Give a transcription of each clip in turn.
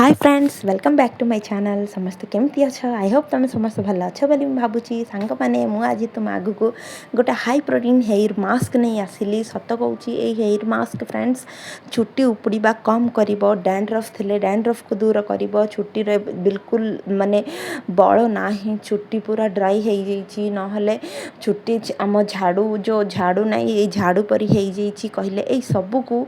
Hi friends welcome back to my channel समस्त केमती अछ आई होप तुम समस्त भल अच्छ बोली भावुची सांग मैंने मुझे तुम आगु को गोटे हाई प्रोटीन हेयर मास्क नहीं आसिली सत कहूँ ये हेयर मास्क फ्रेंड्स चुट्टी उपड़ा कम कर डैंड्रफ थे डैंड्रफ को दूर कर चुट्टी बिल्कुल माने बल ना चुट्टी पूरा ड्राई हो जाइए ना चुट्टी आम झाड़ू जो झाड़ू ना ये झाड़ू परी हो कहले यही सबको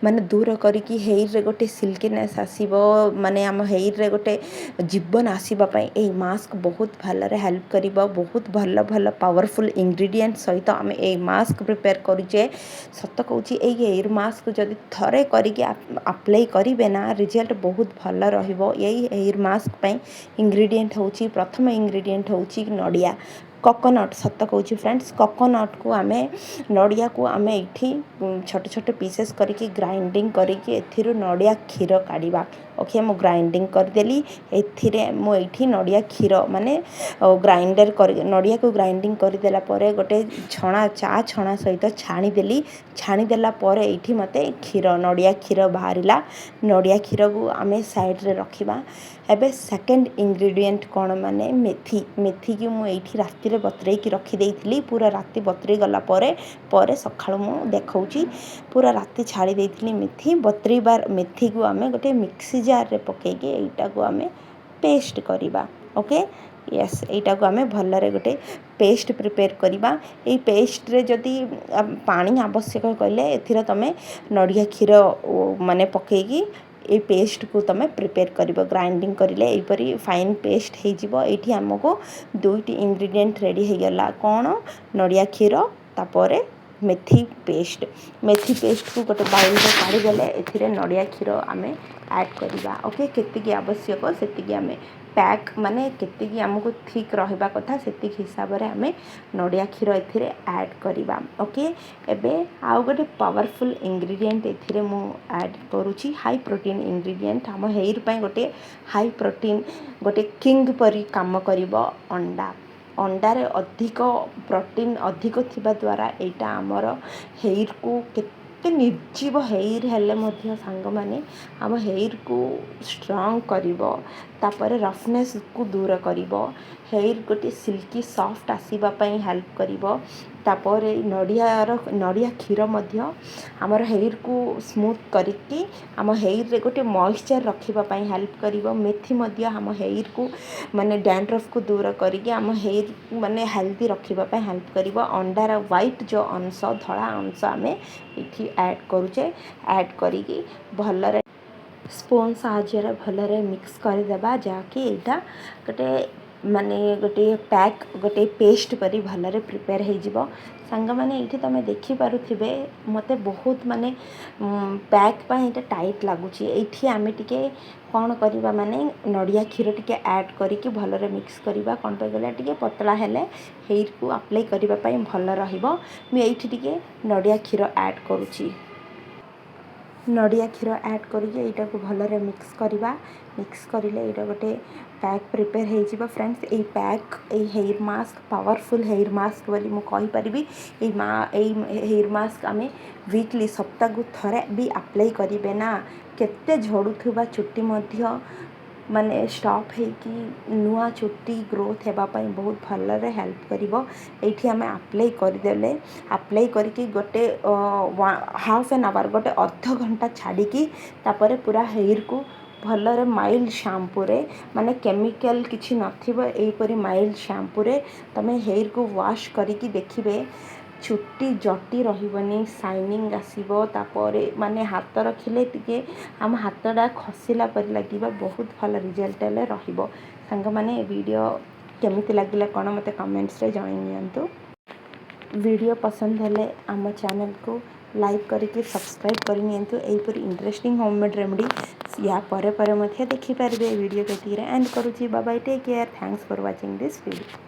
माने दूर करके हेयर रे गोटे सिल्कीनेस आसीबो माने आम हेयर रे गोटे जीवन आसवाई यही मास्क बहुत भलरे हेल्प कर बहुत भल भल पावरफुल इंग्रेडिएंट सहित आम ये मास्क प्रिपेयर करुचे सत कहूँ यही हेयर मास्क जदि थरे करके अप्लाई करेंगे ना रिजल्ट बहुत भल रही हेयर मास्क पे इंग्रेडिएंट हूँ प्रथम इंग्रेडिएंट हूँ नड़िया कोकोनट सत कहूँ फ्रेंड्स कोकोनट को आम नड़िया को आम ये छोटे छोटे पीसेस करके ग्राइंडिंग करके नड़िया क्षीर काढ़ा ओके मु ग्राइंडिंग करदेली मुझे नड़िया क्षीर माने ग्राइंडर कर नड़िया को ग्राइंडिंग करदेला गोटे छणा चा छणा सहित छाणीदेली छाणीदेला ये मत क्षीर नड़िया क्षीर बाहर नड़िया क्षीर को आम साइड रे रखा एबे सेकेंड इंग्रेडिएंट कौन माने मेथी मेथी की मुझे राति बतरे रखीदी पूरा राति बतरे गला सखा मु देखा पूरा राति छाड़ी देती मेथी बतरेबार मेथी को आम गोटे मिक्सी जार रे पकईकि यहीटा को आम पेस्ट करवा ओके यस यहीटा को आम भलरे गोटे पेस्ट प्रिपेयर करवा ये पेस्ट रे जदि पानी आवश्यक कहले एथिर तमे नड़िया क्षीर माने पकईकि ये पेस्ट को तुम प्रिपेयर कर ग्राइंडिंग करें यहीपरी फाइन पेस्ट हो आमको दुईटी इंग्रेडिएंट रेडी हो गला कौन नड़िया क्षीर तापर मेथी पेस्ट को गोटे बाउल में काढ़ीदेले ए नड़िया क्षीर आम ऐड करवा ओके केतिकी आवश्यक से आम पैक माने केतिकी आमको थिक रहा कथा से हिसाब से आम नड़िया क्षीर ए ऐड करवा ओके एबे आउ गोटे पावरफुल इंग्रेडिएंट ए मु ऐड करुँची हाई प्रोटीन इंग्रेडिएंट आम हेयर पे गोटे हाई प्रोटीन गोटे किंग परी काम कर अंडा अंडारे अधिक प्रोटीन अधिक थिबा द्वारा एटा आमर हेयर को केते निर्जीव हेयर हेले मध्य सांग माने आम हेयर को स्ट्रांग करिवो तापर रफनेस को दूर करिवो हेयर गोटे सिल्की सॉफ्ट आसीबा पई हेल्प करिवो तापर नड़िया क्षीर मध्य आमर हेयर को स्मूथ करके आम हेयर रे गोटे मॉइस्चर रखिबा पई हेल्प करिवो मेथी मध्य आम हेयर को माने डैंड्रफ को दूर करके आम हेयर माने हेल्दी रखिबा पई हेल्प करिवो अंडार व्हाइट जो अंश धड़ा अंश आम ये ऐड करुचे ऐड करिकी भलरे स्पून साहाय्य भलरे मिक्स करदेबा जहाँकि यहाँ गोटे माने गोटे पैक गोटे पेस्ट परी भलरे प्रिपेयर हो सांग माने ये तुम देखिपे मत बहुत माने पैक पर टाइट लगुच ये आम टे कौन करवा माने नड़िया क्षीर टी ऐड करके भलरे मिक्स करवा कौन पे गला टे पतला हेले हेयर को अप्लाई करने भल रही नड़िया क्षीर ऐड करुँची नड़िया क्षीर ऐड करके यहाँ को भलरे मिक्स करवा मिक्स करें यहाँ गोटे पैक प्रिपेयर हो फ्रेंड्स ये पैक ये hair mask powerful hair mask बोली मुझे हेयर मास्क आम वीकली सप्ताह को थरे भी अप्लाई करेंगे ना केते झड़ुवा चुट्टी मध्य माने स्टॉप है कि नुआ चुट्टी ग्रोथ होगापाई बहुत भलरे हेल्प करिवो एठी आमे अप्लाई करदेले अप्लाई करके गोटे हाफ एन आवर गोटे अर्ध घंटा छाड़ी तापर पूरा हेयर को भलरे माइल्ड शैम्पू रे माने केमिकल किछि नथिबो एहीपरी माइल्ड शैम्पू रे तमे हेयर को वॉश करके देखिबे चुट्टी जटी रही शाइनिंग आसो तापर माने हाथ रखिले टिके आम हाथटा खसला पर लगे बहुत भल रिजल्ट रहिबो सांग माने वीडियो केमिति लगिला कौन मते कमेंट्स रे जणाइनियंतु वीडियो पसंद हेले आम चैनल को लाइक करके सब्सक्राइब करनियंतु एहीपरि इंटरेस्टिंग होममेड रेमेडी या परे परे मध्य देखि पारबे वीडियो केटिरे एंड करूची bye bye take care thanks for watching this video.